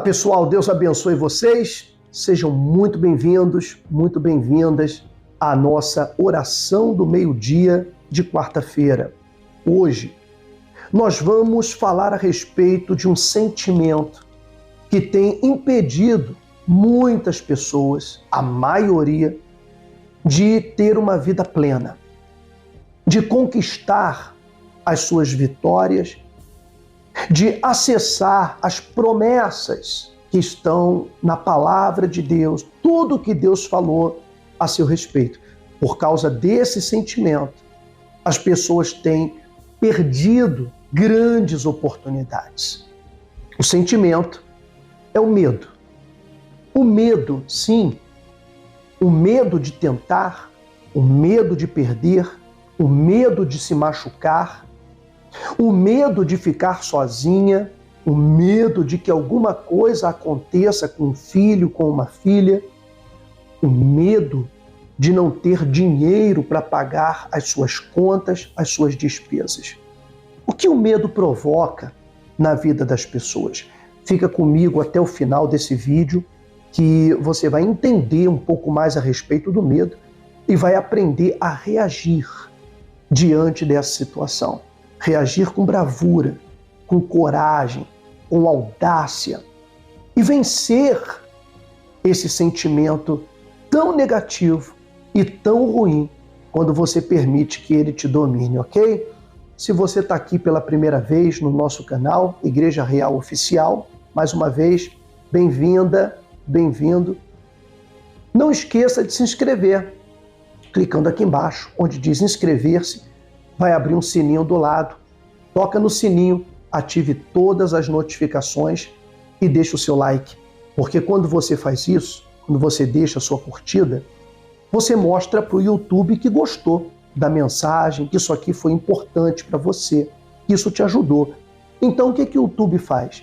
Pessoal, Deus abençoe vocês. Sejam muito bem-vindos, muito bem-vindas à nossa oração do meio-dia de quarta-feira. Hoje, nós vamos falar a respeito de um sentimento que tem impedido muitas pessoas, a maioria, de ter uma vida plena, de conquistar as suas vitórias, de acessar as promessas que estão na palavra de Deus, tudo que Deus falou a seu respeito. Por causa desse sentimento, as pessoas têm perdido grandes oportunidades. O sentimento é o medo. O medo, sim, o medo de tentar, o medo de perder, o medo de se machucar, o medo de ficar sozinha, o medo de que alguma coisa aconteça com um filho, com uma filha, o medo de não ter dinheiro para pagar as suas contas, as suas despesas. O que o medo provoca na vida das pessoas? Fica comigo até o final desse vídeo que você vai entender um pouco mais a respeito do medo e vai aprender a reagir diante dessa situação. Reagir com bravura, com coragem, com audácia e vencer esse sentimento tão negativo e tão ruim quando você permite que ele te domine, ok? Se você está aqui pela primeira vez no nosso canal, Igreja Real Oficial, mais uma vez, bem-vinda, bem-vindo. Não esqueça de se inscrever, clicando aqui embaixo, onde diz inscrever-se, vai abrir um sininho do lado. Toca no sininho, ative todas as notificações e deixe o seu like. Porque quando você faz isso, quando você deixa a sua curtida, você mostra para o YouTube que gostou da mensagem, que isso aqui foi importante para você, que isso te ajudou. Então o que o YouTube faz?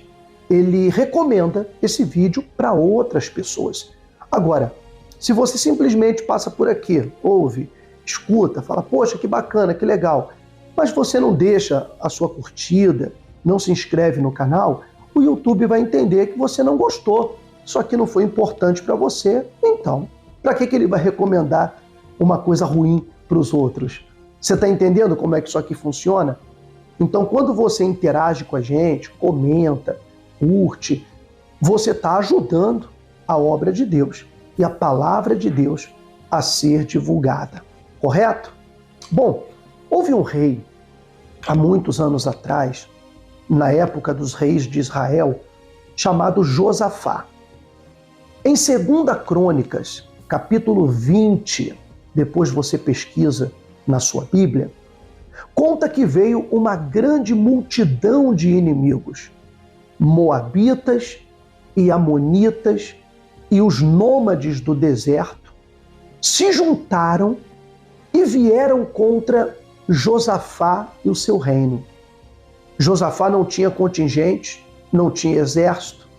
Ele recomenda esse vídeo para outras pessoas. Agora, se você simplesmente passa por aqui, ouve, escuta, fala, poxa, que bacana, que legal, mas você não deixa a sua curtida, não se inscreve no canal, o YouTube vai entender que você não gostou, isso aqui não foi importante para você, então, para que ele vai recomendar uma coisa ruim para os outros? Você está entendendo como é que isso aqui funciona? Então, quando você interage com a gente, comenta, curte, você está ajudando a obra de Deus e a palavra de Deus a ser divulgada. Correto? Bom, houve um rei, há muitos anos atrás, na época dos reis de Israel, chamado Josafá. Em 2 Crônicas, capítulo 20, depois você pesquisa na sua Bíblia, conta que veio uma grande multidão de inimigos, moabitas e amonitas e os nômades do deserto, se juntaram e vieram contra Josafá e o seu reino. Josafá não tinha contingente, não tinha exército,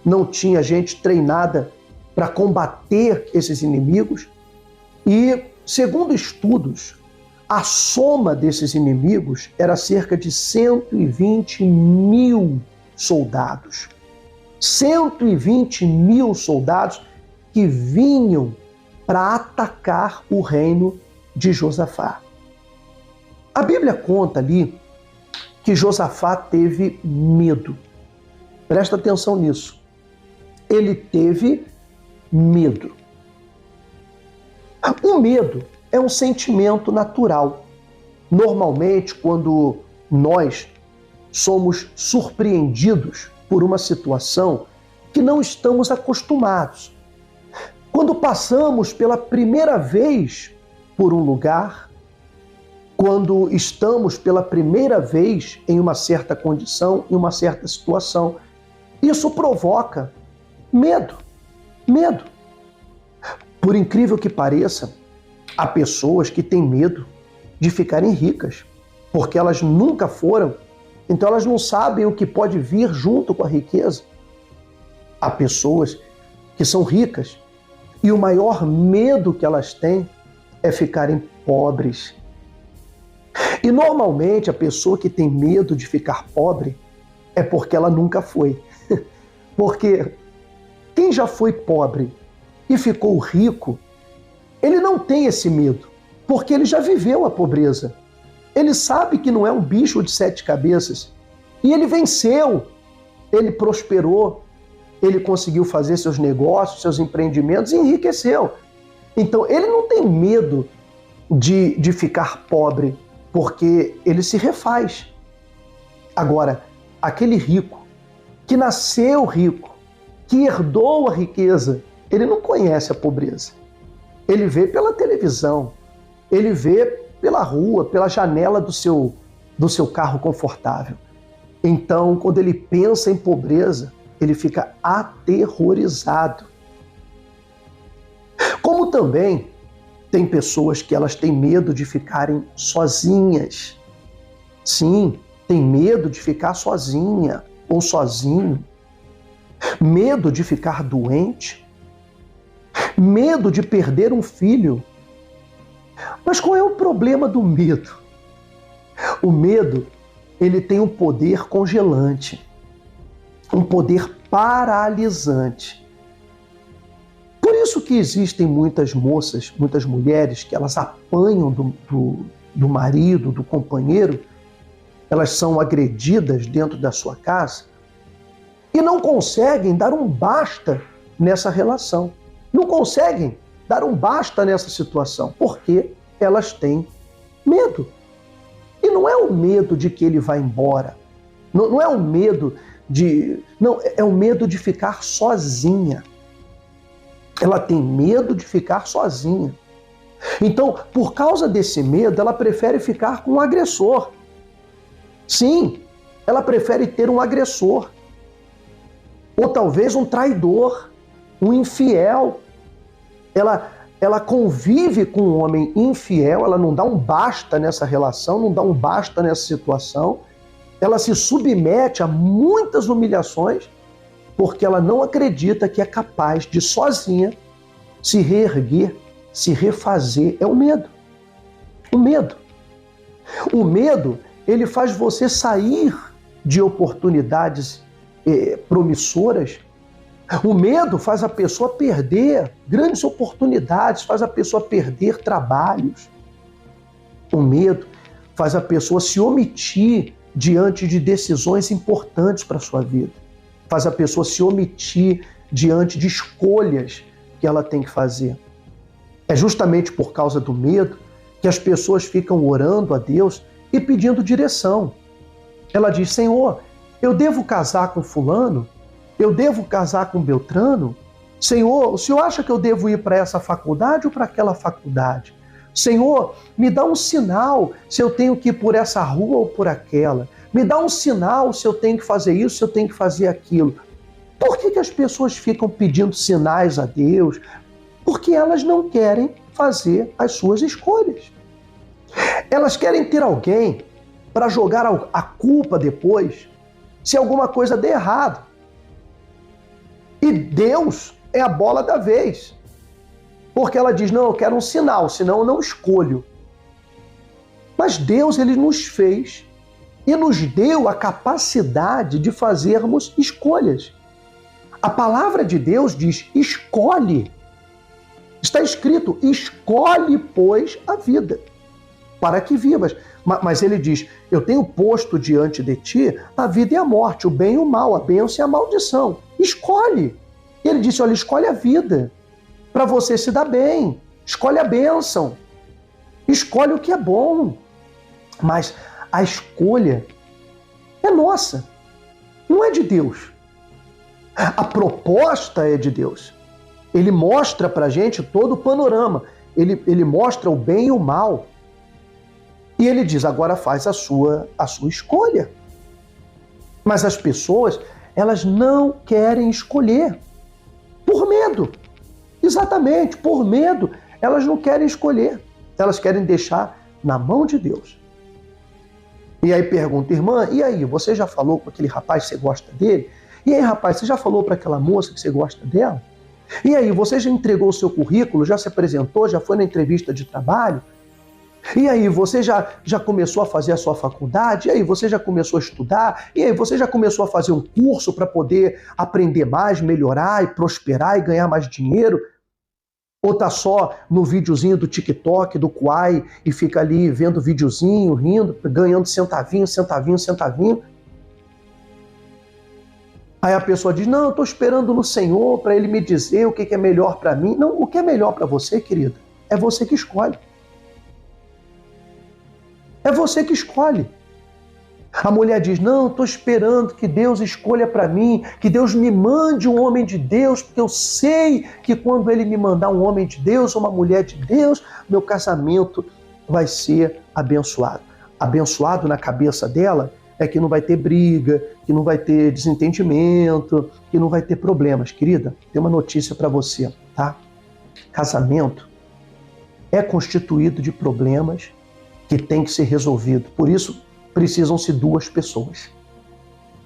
não tinha gente treinada para combater esses inimigos e, segundo estudos, a soma desses inimigos era cerca de 120 mil soldados. 120 mil soldados que vinham para atacar o reino de Josafá. A Bíblia conta ali que Josafá teve medo. Presta atenção nisso. Ele teve medo. O medo é um sentimento natural. Normalmente, quando nós somos surpreendidos por uma situação que não estamos acostumados, quando passamos pela primeira vez por um lugar, quando estamos pela primeira vez em uma certa condição, em uma certa situação, isso provoca medo. Medo. Por incrível que pareça, há pessoas que têm medo de ficarem ricas, porque elas nunca foram, então elas não sabem o que pode vir junto com a riqueza. Há pessoas que são ricas e o maior medo que elas têm é ficarem pobres. E normalmente a pessoa que tem medo de ficar pobre é porque ela nunca foi. Porque quem já foi pobre e ficou rico, ele não tem esse medo, porque ele já viveu a pobreza. Ele sabe que não é um bicho de 7 cabeças. E ele venceu, ele prosperou, ele conseguiu fazer seus negócios, seus empreendimentos e enriqueceu. Então, ele não tem medo de ficar pobre, porque ele se refaz. Agora, aquele rico, que nasceu rico, que herdou a riqueza, ele não conhece a pobreza. Ele vê pela televisão, ele vê pela rua, pela janela do seu carro confortável. Então, quando ele pensa em pobreza, ele fica aterrorizado. Como também tem pessoas que elas têm medo de ficarem sozinhas. Sim, tem medo de ficar sozinha ou sozinho. Medo de ficar doente. Medo de perder um filho. Mas qual é o problema do medo? O medo, ele tem um poder congelante, um poder paralisante. Por isso que existem muitas moças, muitas mulheres que elas apanham do marido, do companheiro, elas são agredidas dentro da sua casa e não conseguem dar um basta nessa relação. Não conseguem dar um basta nessa situação, porque elas têm medo. E não é o medo de que ele vai embora, não é o medo não, é o medo de ficar sozinha. Ela tem medo de ficar sozinha. Então, por causa desse medo, ela prefere ficar com um agressor. Sim, ela prefere ter um agressor. Ou talvez um traidor, um infiel. Ela convive com um homem infiel, ela não dá um basta nessa relação, não dá um basta nessa situação. Ela se submete a muitas humilhações porque ela não acredita que é capaz de sozinha se reerguer, se refazer. É o medo. O medo. O medo, ele faz você sair de oportunidades promissoras. O medo faz a pessoa perder grandes oportunidades, faz a pessoa perder trabalhos. O medo faz a pessoa se omitir diante de decisões importantes para a sua vida. Faz a pessoa se omitir diante de escolhas que ela tem que fazer. É justamente por causa do medo que as pessoas ficam orando a Deus e pedindo direção. Ela diz: Senhor, eu devo casar com fulano? Eu devo casar com Beltrano? Senhor, o Senhor acha que eu devo ir para essa faculdade ou para aquela faculdade? Senhor, me dá um sinal se eu tenho que ir por essa rua ou por aquela. Me dá um sinal se eu tenho que fazer isso, se eu tenho que fazer aquilo. Por que as pessoas ficam pedindo sinais a Deus? Porque elas não querem fazer as suas escolhas. Elas querem ter alguém para jogar a culpa depois se alguma coisa der errado. E Deus é a bola da vez. Porque ela diz: não, eu quero um sinal, senão eu não escolho. Mas Deus, ele nos fez e nos deu a capacidade de fazermos escolhas. A palavra de Deus diz: escolhe. Está escrito: escolhe, pois, a vida, para que vivas. Mas ele diz: eu tenho posto diante de ti a vida e a morte, o bem e o mal, a bênção e a maldição. Escolhe. E ele disse: olha, escolhe a vida, para você se dar bem. Escolhe a bênção. Escolhe o que é bom. Mas a escolha é nossa, não é de Deus. A proposta é de Deus. Ele mostra pra gente todo o panorama. Ele mostra o bem e o mal. E ele diz: agora faz a sua escolha. Mas as pessoas, elas não querem escolher. Por medo. Exatamente, por medo. Elas não querem escolher. Elas querem deixar na mão de Deus. E aí pergunta: irmã, e aí, você já falou com aquele rapaz que você gosta dele? E aí, rapaz, você já falou para aquela moça que você gosta dela? E aí, você já entregou o seu currículo, já se apresentou, já foi na entrevista de trabalho? E aí, você já começou a fazer a sua faculdade? E aí, você já começou a estudar? E aí, você já começou a fazer um curso para poder aprender mais, melhorar e prosperar e ganhar mais dinheiro? Ou tá só no videozinho do TikTok, do Quai, e fica ali vendo videozinho, rindo, ganhando centavinho, centavinho, centavinho? Aí a pessoa diz, não, eu estou esperando no Senhor para Ele me dizer o que é melhor para mim. Não, o que é melhor para você, querida, é você que escolhe. É você que escolhe. A mulher diz, não, estou esperando que Deus escolha para mim, que Deus me mande um homem de Deus, porque eu sei que quando Ele me mandar um homem de Deus, uma mulher de Deus, meu casamento vai ser abençoado. Abençoado na cabeça dela é que não vai ter briga, que não vai ter desentendimento, que não vai ter problemas. Querida, tem uma notícia para você, tá? Casamento é constituído de problemas que tem que ser resolvido. Por isso, precisam-se duas pessoas.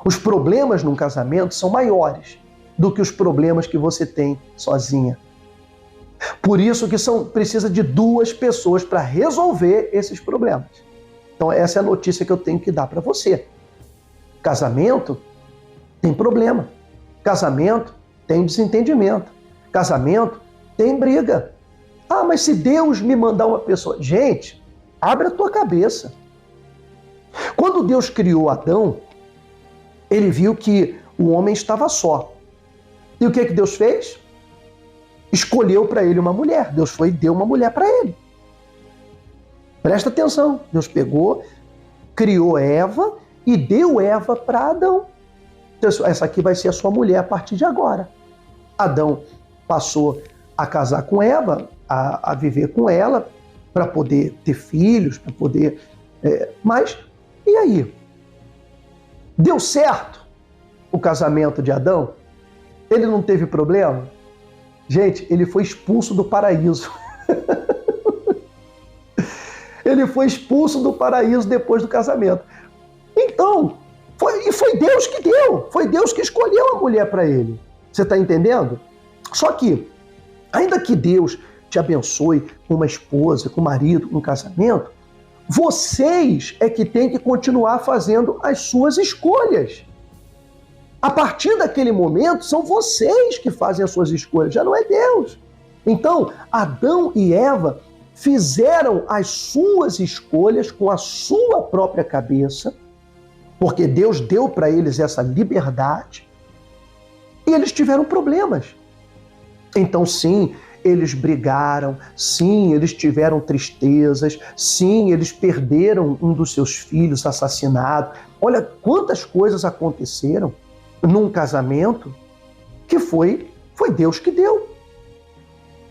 Os problemas num casamento são maiores do que os problemas que você tem sozinha. Por isso que precisa de duas pessoas para resolver esses problemas. Então essa é a notícia que eu tenho que dar para você. Casamento tem problema. Casamento tem desentendimento. Casamento tem briga. Ah, mas se Deus me mandar uma pessoa... Gente, abre a tua cabeça. Quando Deus criou Adão, ele viu que o homem estava só. E o que Deus fez? Escolheu para ele uma mulher. Deus foi e deu uma mulher para ele. Presta atenção. Deus pegou, criou Eva e deu Eva para Adão. Essa aqui vai ser a sua mulher a partir de agora. Adão passou a casar com Eva, a viver com ela, para poder ter filhos, para poder... Mas, e aí? Deu certo o casamento de Adão? Ele não teve problema? Gente, ele foi expulso do paraíso. Ele foi expulso do paraíso depois do casamento. Então, foi Deus que deu. Foi Deus que escolheu a mulher para ele. Você está entendendo? Só que, ainda que Deus te abençoe com uma esposa, com um marido, com um casamento, vocês é que têm que continuar fazendo as suas escolhas. A partir daquele momento, são vocês que fazem as suas escolhas, já não é Deus. Então, Adão e Eva fizeram as suas escolhas com a sua própria cabeça, porque Deus deu para eles essa liberdade, e eles tiveram problemas. Então, sim, eles brigaram, sim, eles tiveram tristezas, sim, eles perderam um dos seus filhos assassinado. Olha quantas coisas aconteceram num casamento que foi Deus que deu.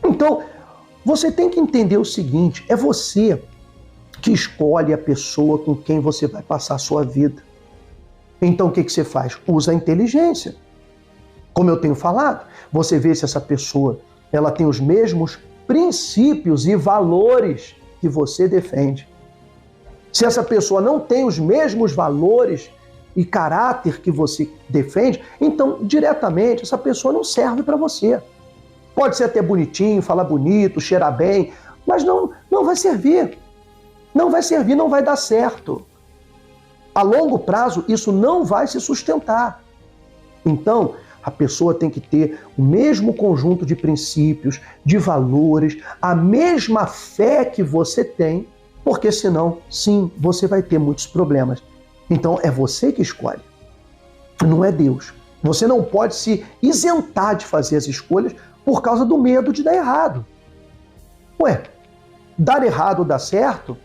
Então, você tem que entender o seguinte, é você que escolhe a pessoa com quem você vai passar a sua vida. Então, o que você faz? Usa a inteligência. Como eu tenho falado, você vê se essa pessoa ela tem os mesmos princípios e valores que você defende. Se essa pessoa não tem os mesmos valores e caráter que você defende, então, diretamente, essa pessoa não serve para você. Pode ser até bonitinho, falar bonito, cheirar bem, mas não vai servir. Não vai servir, não vai dar certo. A longo prazo, isso não vai se sustentar. Então, a pessoa tem que ter o mesmo conjunto de princípios, de valores, a mesma fé que você tem, porque senão, sim, você vai ter muitos problemas. Então, é você que escolhe, não é Deus. Você não pode se isentar de fazer as escolhas por causa do medo de dar errado. Ué, dar errado ou dar certo,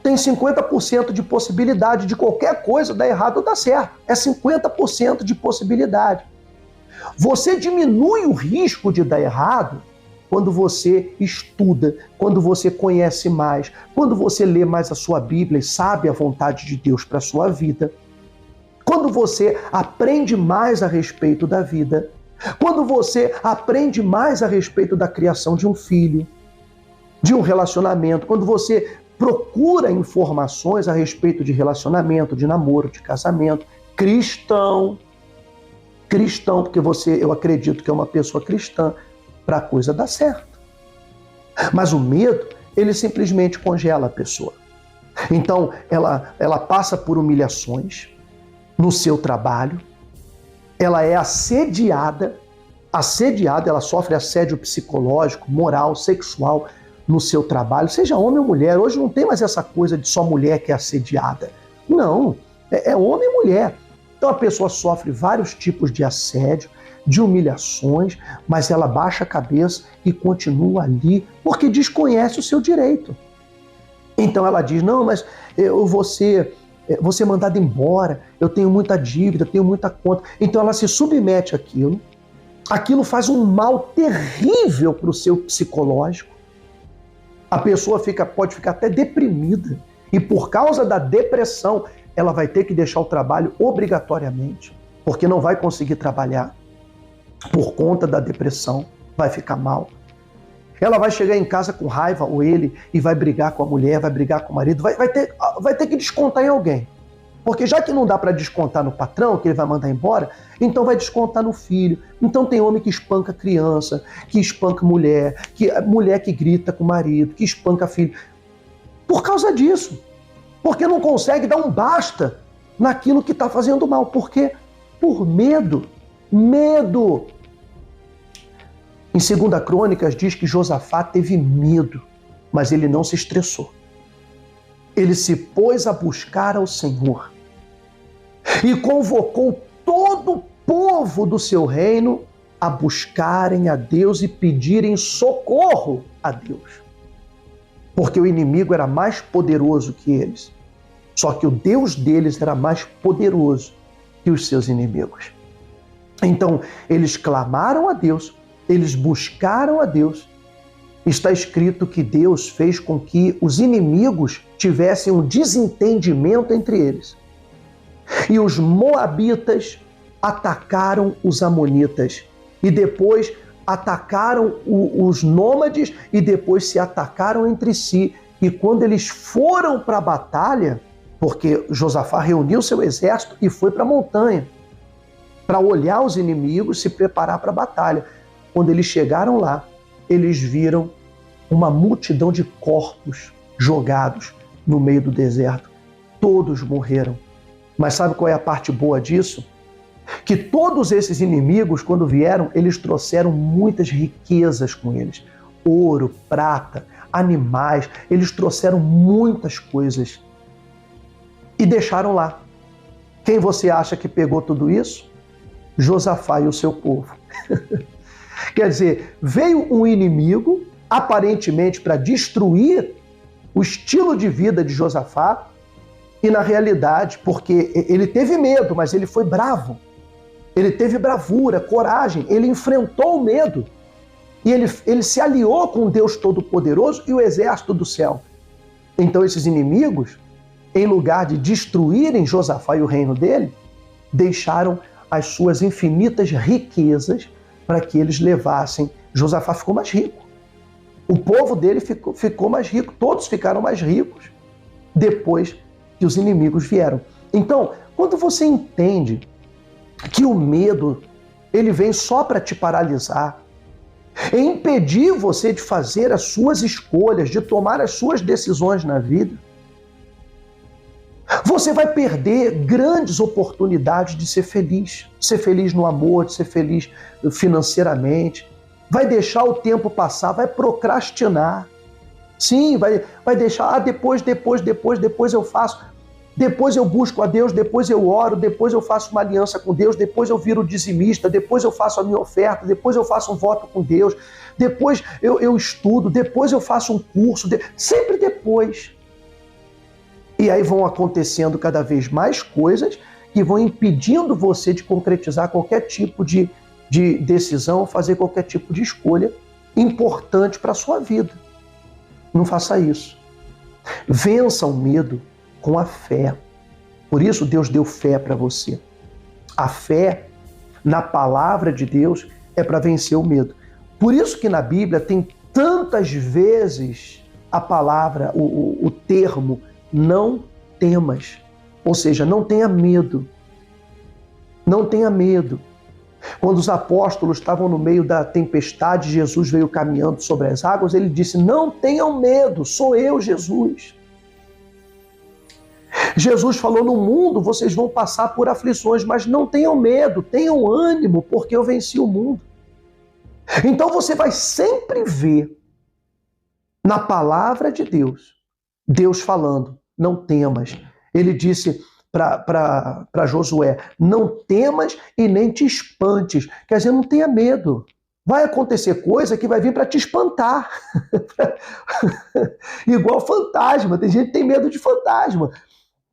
tem 50% de possibilidade de qualquer coisa dar errado ou dar certo. É 50% de possibilidade. Você diminui o risco de dar errado quando você estuda, quando você conhece mais, quando você lê mais a sua Bíblia e sabe a vontade de Deus para a sua vida, quando você aprende mais a respeito da vida, quando você aprende mais a respeito da criação de um filho, de um relacionamento, quando você procura informações a respeito de relacionamento, de namoro, de casamento, cristão, porque eu acredito que é uma pessoa cristã, para a coisa dar certo. Mas o medo ele simplesmente congela a pessoa. Então, ela passa por humilhações no seu trabalho, ela é assediada, ela sofre assédio psicológico, moral, sexual no seu trabalho, seja homem ou mulher. Hoje não tem mais essa coisa de só mulher que é assediada. Não, é homem e mulher. Então a pessoa sofre vários tipos de assédio, de humilhações, mas ela baixa a cabeça e continua ali, porque desconhece o seu direito. Então ela diz, não, mas eu vou ser mandada embora, eu tenho muita dívida, eu tenho muita conta. Então ela se submete àquilo, aquilo faz um mal terrível para o seu psicológico. A pessoa pode ficar até deprimida, e por causa da depressão, ela vai ter que deixar o trabalho obrigatoriamente, porque não vai conseguir trabalhar por conta da depressão, vai ficar mal. Ela vai chegar em casa com raiva, ou ele, e vai brigar com a mulher, vai brigar com o marido, vai ter que descontar em alguém. Porque já que não dá para descontar no patrão, que ele vai mandar embora, então vai descontar no filho. Então tem homem que espanca criança, que espanca mulher que grita com o marido, que espanca filho. Por causa disso. Porque não consegue dar um basta naquilo que está fazendo mal. Por quê? Por medo. Medo. Em 2 Crônicas diz que Josafá teve medo, mas ele não se estressou. Ele se pôs a buscar ao Senhor e convocou todo o povo do seu reino a buscarem a Deus e pedirem socorro a Deus. Porque o inimigo era mais poderoso que eles. Só que o Deus deles era mais poderoso que os seus inimigos. Então, eles clamaram a Deus, eles buscaram a Deus. Está escrito que Deus fez com que os inimigos tivessem um desentendimento entre eles. E os moabitas atacaram os amonitas. E depois atacaram os nômades e depois se atacaram entre si. E quando eles foram para a batalha, porque Josafá reuniu seu exército e foi para a montanha para olhar os inimigos, se preparar para a batalha. Quando eles chegaram lá, eles viram uma multidão de corpos jogados no meio do deserto. Todos morreram. Mas sabe qual é a parte boa disso? Que todos esses inimigos, quando vieram, eles trouxeram muitas riquezas com eles. Ouro, prata, animais, eles trouxeram muitas coisas e deixaram lá. Quem você acha que pegou tudo isso? Josafá e o seu povo. Quer dizer, veio um inimigo, aparentemente para destruir o estilo de vida de Josafá, e na realidade, porque ele teve medo, mas ele foi bravo. Ele teve bravura, coragem, ele enfrentou o medo. E ele se aliou com Deus Todo-Poderoso e o exército do céu. Então esses inimigos, em lugar de destruírem Josafá e o reino dele, deixaram as suas infinitas riquezas para que eles levassem. Josafá ficou mais rico. O povo dele ficou mais rico, todos ficaram mais ricos depois que os inimigos vieram. Então, quando você entende que o medo ele vem só para te paralisar, é impedir você de fazer as suas escolhas, de tomar as suas decisões na vida, você vai perder grandes oportunidades de ser feliz no amor, de ser feliz financeiramente, vai deixar o tempo passar, vai procrastinar. Sim, vai deixar, depois eu faço, depois eu busco a Deus, depois eu oro, depois eu faço uma aliança com Deus, depois eu viro dizimista, depois eu faço a minha oferta, depois eu faço um voto com Deus, depois eu estudo, depois eu faço um curso, sempre depois. E aí vão acontecendo cada vez mais coisas que vão impedindo você de concretizar qualquer tipo de decisão, fazer qualquer tipo de escolha importante para a sua vida. Não faça isso. Vença o medo com a fé. Por isso Deus deu fé para você. A fé na palavra de Deus é para vencer o medo. Por isso que na Bíblia tem tantas vezes a palavra, o termo não temas. Ou seja, não tenha medo. Não tenha medo. Quando os apóstolos estavam no meio da tempestade, Jesus veio caminhando sobre as águas, ele disse: não tenham medo, sou eu, Jesus. Jesus falou: no mundo vocês vão passar por aflições, mas não tenham medo, tenham ânimo, porque eu venci o mundo. Então você vai sempre ver na palavra de Deus, Deus falando: não temas. Ele disse para Josué: não temas e nem te espantes. Quer dizer, não tenha medo. Vai acontecer coisa que vai vir para te espantar. Igual fantasma. Tem gente que tem medo de fantasma.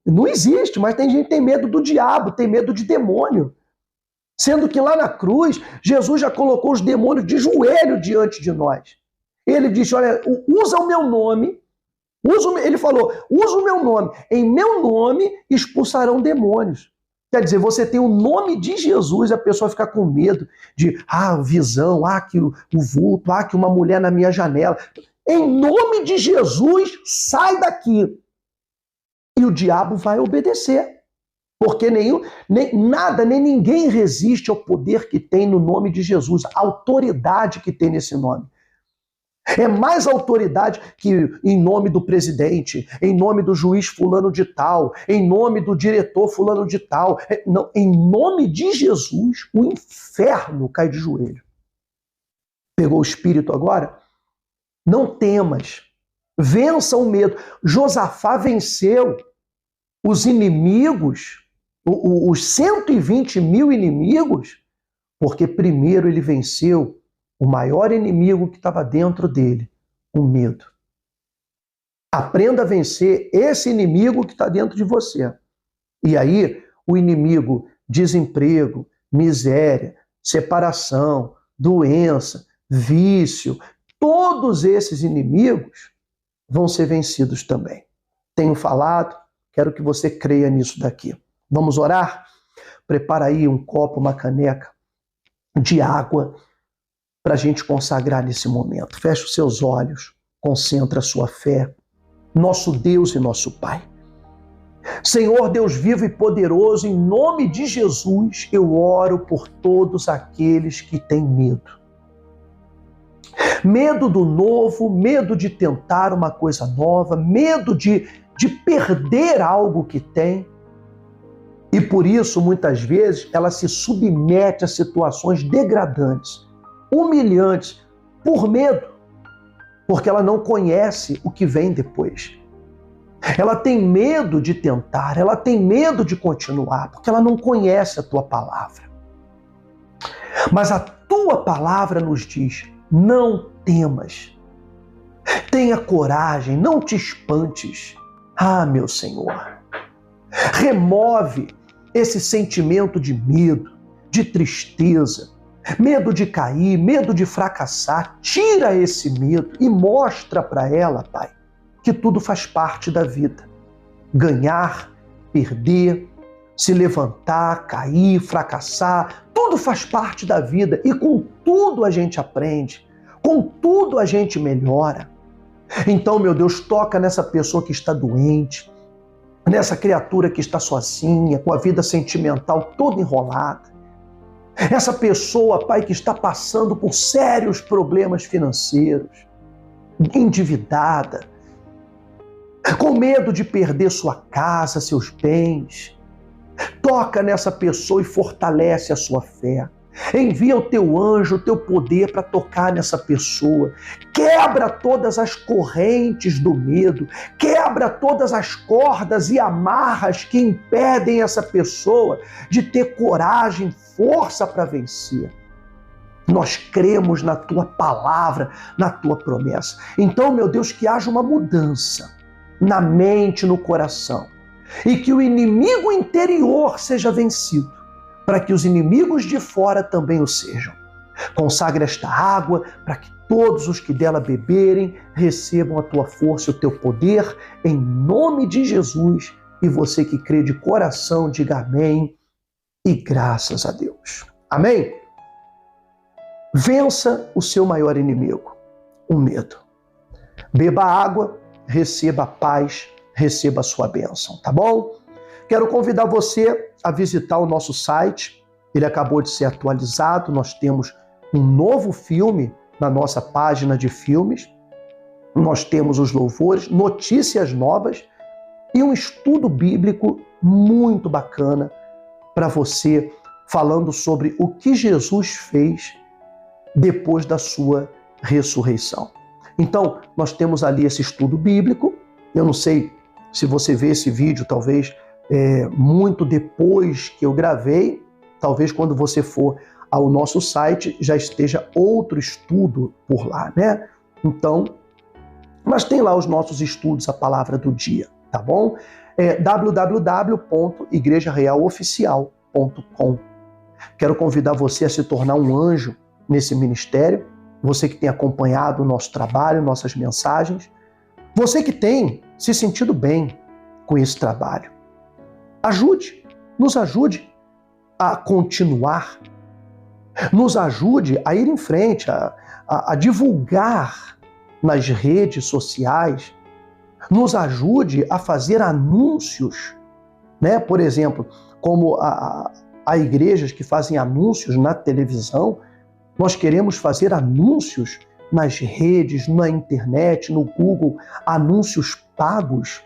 Não existe, mas tem gente que tem medo do diabo, tem medo de demônio. Sendo que lá na cruz, Jesus já colocou os demônios de joelho diante de nós. Ele disse: olha, usa o meu nome. Ele falou: usa o meu nome. Em meu nome expulsarão demônios. Quer dizer, você tem o nome de Jesus, a pessoa fica com medo de, visão, que o vulto, que uma mulher na minha janela. Em nome de Jesus, sai daqui. E o diabo vai obedecer. Porque nem ninguém resiste ao poder que tem no nome de Jesus, a autoridade que tem nesse nome. É mais autoridade que em nome do presidente, em nome do juiz fulano de tal, em nome do diretor fulano de tal. Não, em nome de Jesus, o inferno cai de joelho. Pegou o espírito agora? Não temas, vença o medo. Josafá venceu os inimigos, os 120 mil inimigos, porque primeiro ele venceu o maior inimigo que estava dentro dele, o medo. Aprenda a vencer esse inimigo que está dentro de você. E aí, o inimigo, desemprego, miséria, separação, doença, vício, todos esses inimigos vão ser vencidos também. Tenho falado, quero que você creia nisso daqui. Vamos orar? Prepara aí um copo, uma caneca de água para a gente consagrar nesse momento. Feche os seus olhos, concentra a sua fé. Nosso Deus e nosso Pai. Senhor Deus vivo e poderoso, em nome de Jesus, eu oro por todos aqueles que têm medo. Medo do novo, medo de tentar uma coisa nova, medo de perder algo que tem. E por isso, muitas vezes, ela se submete a situações degradantes, humilhantes, por medo, porque ela não conhece o que vem depois. Ela tem medo de tentar, ela tem medo de continuar, porque ela não conhece a tua palavra. Mas a tua palavra nos diz: não temas, tenha coragem, não te espantes. Meu Senhor, remove esse sentimento de medo, de tristeza, medo de cair, medo de fracassar. Tira esse medo e mostra para ela, Pai, que tudo faz parte da vida. Ganhar, perder, se levantar, cair, fracassar, tudo faz parte da vida. E com tudo a gente aprende, com tudo a gente melhora. Então, meu Deus, toca nessa pessoa que está doente, nessa criatura que está sozinha, com a vida sentimental toda enrolada. Essa pessoa, Pai, que está passando por sérios problemas financeiros, endividada, com medo de perder sua casa, seus bens. Toca nessa pessoa e fortalece a sua fé. Envia o teu anjo, o teu poder para tocar nessa pessoa. Quebra todas as correntes do medo. Quebra todas as cordas e amarras que impedem essa pessoa de ter coragem, força para vencer. Nós cremos na tua palavra, na tua promessa. Então, meu Deus, que haja uma mudança na mente, no coração. E que o inimigo interior seja vencido, para que os inimigos de fora também o sejam. Consagre esta água para que todos os que dela beberem recebam a tua força e o teu poder, em nome de Jesus. E você que crê de coração, diga amém e graças a Deus. Amém? Vença o seu maior inimigo, o medo. Beba água, receba a paz, receba a sua bênção, tá bom? Quero convidar você a visitar o nosso site ele acabou de ser atualizado, nós temos um novo filme na nossa página de filmes, nós temos os louvores, notícias novas e um estudo bíblico muito bacana para você, falando sobre o que Jesus fez depois da sua ressurreição. Então, nós temos ali esse estudo bíblico. Eu não sei se você vê esse vídeo, talvez muito depois que eu gravei, talvez quando você for ao nosso site já esteja outro estudo por lá, né? Então, mas tem lá os nossos estudos, a palavra do dia, tá bom? www.igrejarealoficial.com. Quero convidar você a se tornar um anjo nesse ministério, você que tem acompanhado o nosso trabalho, nossas mensagens, você que tem se sentido bem com esse trabalho. Nos ajude a continuar, nos ajude a ir em frente, a divulgar nas redes sociais, nos ajude a fazer anúncios, né? Por exemplo, como há igrejas que fazem anúncios na televisão, nós queremos fazer anúncios nas redes, na internet, no Google, anúncios pagos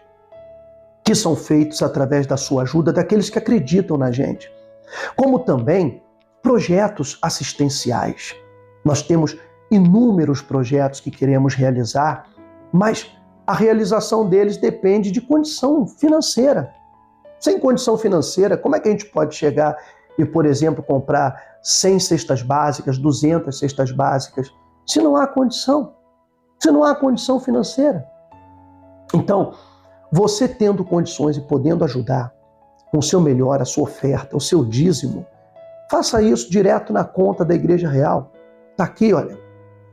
que são feitos através da sua ajuda, daqueles que acreditam na gente. Como também projetos assistenciais. Nós temos inúmeros projetos que queremos realizar, mas a realização deles depende de condição financeira. Sem condição financeira, como é que a gente pode chegar e, por exemplo, comprar 100 cestas básicas, 200 cestas básicas, se não há condição financeira? Então, você tendo condições e podendo ajudar com o seu melhor, a sua oferta, o seu dízimo, faça isso direto na conta da Igreja Real. Está aqui, olha,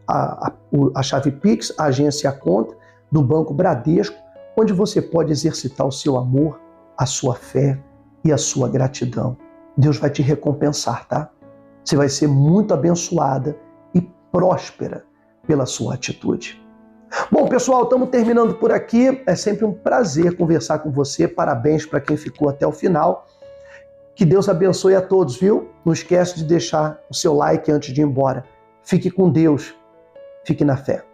a chave Pix, a agência e a conta do Banco Bradesco, onde você pode exercitar o seu amor, a sua fé e a sua gratidão. Deus vai te recompensar, tá? Você vai ser muito abençoada e próspera pela sua atitude. Bom, pessoal, estamos terminando por aqui. É sempre um prazer conversar com você. Parabéns para quem ficou até o final. Que Deus abençoe a todos, viu? Não esquece de deixar o seu like antes de ir embora. Fique com Deus. Fique na fé.